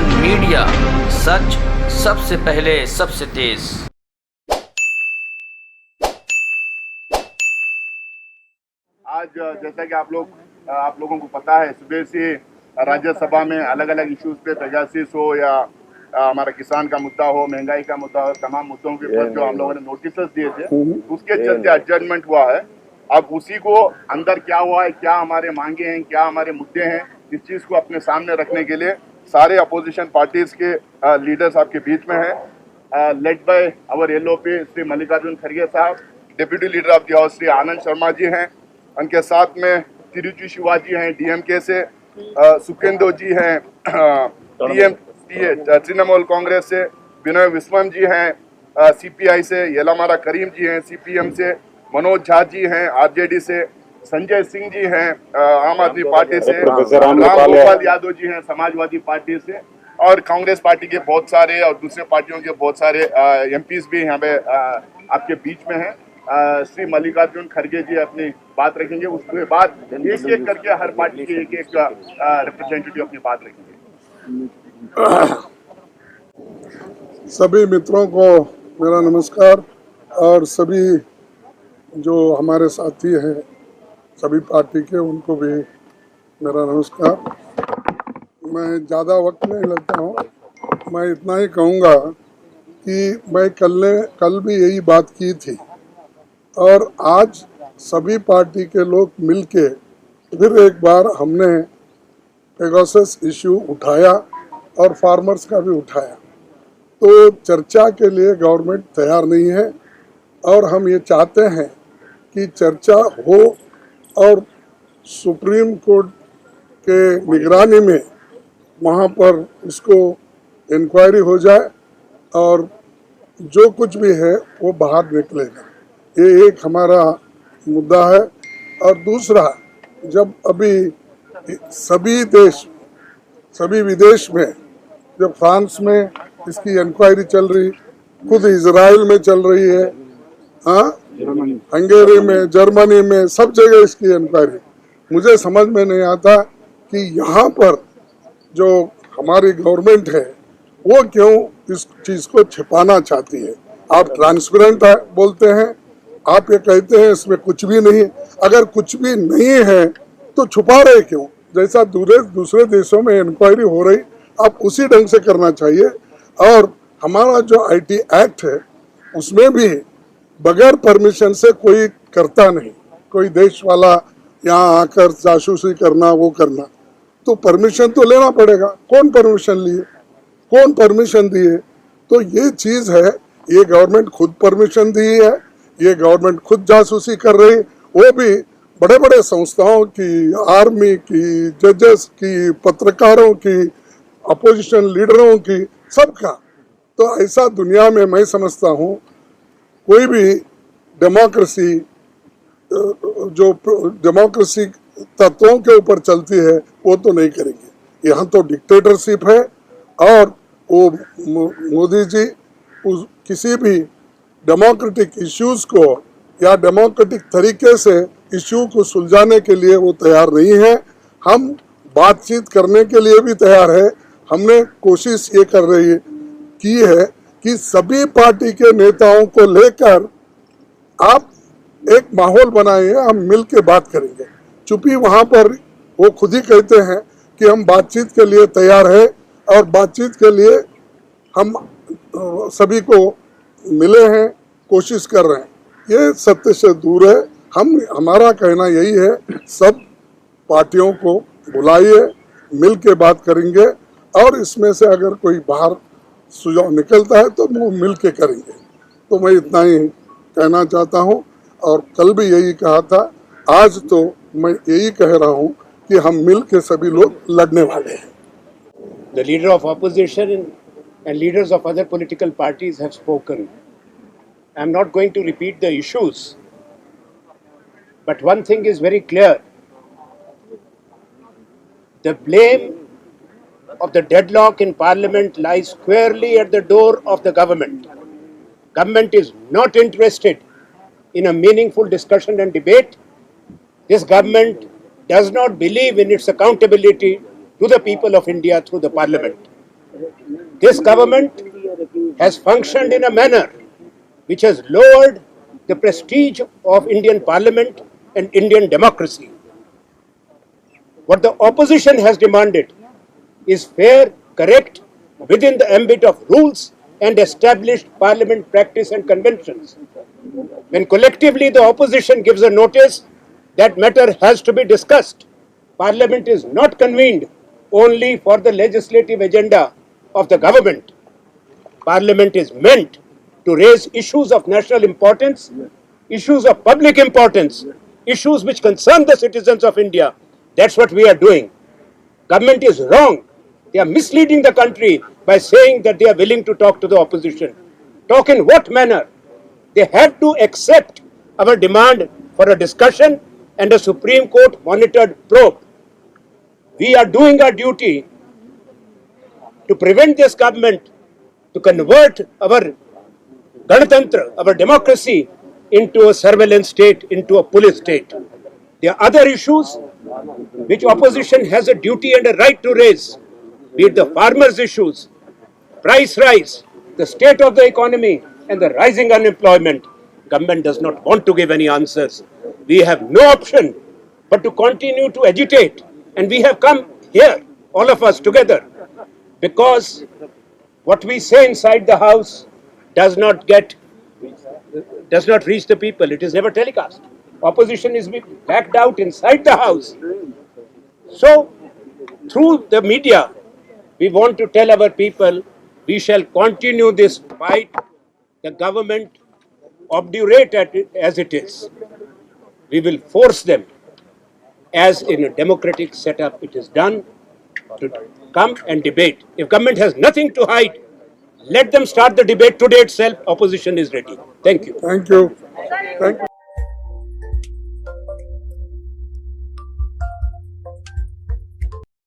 Indian media, सच सबसे पहले सबसे तेज। आज जैसा कि आप लोगों को पता है, सुबह से राज्यसभा में अलग अलग इश्यूज पे, पेगासिस हो या हमारा किसान का मुद्दा हो, महंगाई का मुद्दा हो, तमाम मुद्दों के ऊपर जो हम लोगों ने नोटिस दिए थे, उसके चलते एडजर्नमेंट हुआ है। अब उसी को अंदर क्या हुआ है, क्या हमारे मांगे हैं, क्या हमारे मुद्दे हैं, इस चीज को अपने सामने रखने के लिए सारे अपोजिशन पार्टीज के लीडर्स आपके बीच में हैं, led by our LOP Shri Mallikarjun खड़गे साहब, deputy leader of the house Shri Anand Sharma ji हैं, उनके साथ में तिरुचि शिवाजी हैं डीएमके से, सुखेंदु जी हैं तृणमूल कांग्रेस से, विनय विश्वम जी हैं सीपीआई से, येलामारा करीम जी हैं सीपीएम से, मनोज झा जी हैं आरजेडी से, संजय सिंह जी हैं आम आदमी पार्टी से, राम गोपाल यादव जी हैं समाजवादी पार्टी से, और कांग्रेस पार्टी के बहुत सारे और दूसरे पार्टियों के बहुत सारे एमपीज भी यहाँ पे आपके बीच में हैं। श्री मल्लिकार्जुन खड़गे जी अपनी बात रखेंगे, उसके बाद एक एक करके हर पार्टी के एक एक रिप्रेजेंटेटिव अपनी बात रखेंगे। सभी मित्रों को मेरा नमस्कार, और सभी जो हमारे साथी हैं सभी पार्टी के, उनको भी मेरा नमस्कार। मैं ज़्यादा वक्त नहीं लगता हूँ, मैं इतना ही कहूँगा कि मैं कल भी यही बात की थी, और आज सभी पार्टी के लोग मिलके फिर एक बार हमने पेगासस इश्यू उठाया और फार्मर्स का भी उठाया। तो चर्चा के लिए गवर्नमेंट तैयार नहीं है, और हम ये चाहते हैं कि चर्चा हो और सुप्रीम कोर्ट के निगरानी में वहाँ पर इसको इंक्वायरी हो जाए और जो कुछ भी है वो बाहर निकलेगा। ये एक हमारा मुद्दा है। और दूसरा, जब अभी सभी विदेश में, जब फ्रांस में इसकी इंक्वायरी चल रही, खुद इजराइल में चल रही है, हंगेरी में, जर्मनी में, सब जगह इसकी इंक्वायरी, मुझे समझ में नहीं आता कि यहाँ पर जो हमारी गवर्नमेंट है वो क्यों इस चीज़ को छिपाना चाहती है। आप ट्रांसपेरेंट बोलते हैं, आप ये कहते हैं इसमें कुछ भी नहीं। अगर कुछ भी नहीं है तो छुपा रहे क्यों? जैसा दूसरे देशों में इंक्वायरी हो रही, आप उसी ढंग से करना चाहिए। और हमारा जो आईटी एक्ट है उसमें भी बगैर परमिशन से कोई करता नहीं, कोई देश वाला यहाँ आकर जासूसी करना, वो करना, तो परमिशन तो लेना पड़ेगा। कौन परमिशन लिए, कौन परमिशन दिए? तो ये चीज़ है, ये गवर्नमेंट खुद परमिशन दी है, ये गवर्नमेंट खुद जासूसी कर रही, वो भी बड़े बड़े संस्थाओं की, आर्मी की, जजेस की, पत्रकारों की, अपोजिशन लीडरों की, सबका। तो ऐसा दुनिया में मैं समझता हूँ कोई भी डेमोक्रेसी, जो डेमोक्रेसी तत्वों के ऊपर चलती है, वो तो नहीं करेंगे। यहाँ तो डिक्टेटरशिप है, और वो मोदी जी किसी भी डेमोक्रेटिक इश्यूज को या डेमोक्रेटिक तरीके से इश्यू को सुलझाने के लिए वो तैयार नहीं है। हम बातचीत करने के लिए भी तैयार है। हमने कोशिश ये की है कि सभी पार्टी के नेताओं को लेकर आप एक माहौल बनाइए, हम मिल के बात करेंगे। चूंकि वहाँ पर वो खुद ही कहते हैं कि हम बातचीत के लिए तैयार है, और बातचीत के लिए हम सभी को मिले हैं, कोशिश कर रहे हैं। ये सत्य से दूर है। हमारा कहना यही है, सब पार्टियों को बुलाइए, मिल के बात करेंगे, और इसमें से अगर कोई बाहर सुझाव निकलता है तो वो मिल के करेंगे। तो मैं इतना ही कहना चाहता हूँ, और कल भी यही कहा था, आज तो मैं यही कह रहा हूँ कि हम मिल के सभी लोग लड़ने वाले हैं। The leader of opposition and leaders of other political parties have spoken. I am not going to repeat the issues, but one thing is very clear. The blame of the deadlock in Parliament lies squarely at the door of the government. Government is not interested in a meaningful discussion and debate. This government does not believe in its accountability to the people of India through the Parliament. This government has functioned in a manner which has lowered the prestige of Indian Parliament and Indian democracy. What the opposition has demanded is fair, correct, within the ambit of rules and established parliament practice and conventions. When collectively the opposition gives a notice, that matter has to be discussed. Parliament is not convened only for the legislative agenda of the government. Parliament is meant to raise issues of national importance, issues of public importance, issues which concern the citizens of India. That's what we are doing. Government is wrong. They are misleading the country by saying that they are willing to talk to the opposition. Talk in what manner? They have to accept our demand for a discussion and a Supreme Court monitored probe. We are doing our duty to prevent this government to convert our Ganatantra, our democracy, into a surveillance state, into a police state. There are other issues which opposition has a duty and a right to raise, be it the farmers' issues, price rise, the state of the economy, and the rising unemployment. Government does not want to give any answers. We have no option but to continue to agitate, and we have come here, all of us together, because what we say inside the house does not reach the people. It is never telecast. Opposition is being backed out inside the house. So, through the media, we want to tell our people, we shall continue this fight. The government obdurate at it as it is. We will force them, as in a democratic setup it is done, to come and debate. If government has nothing to hide, let them start the debate today itself. Opposition is ready. Thank you. Thank you. Thank you.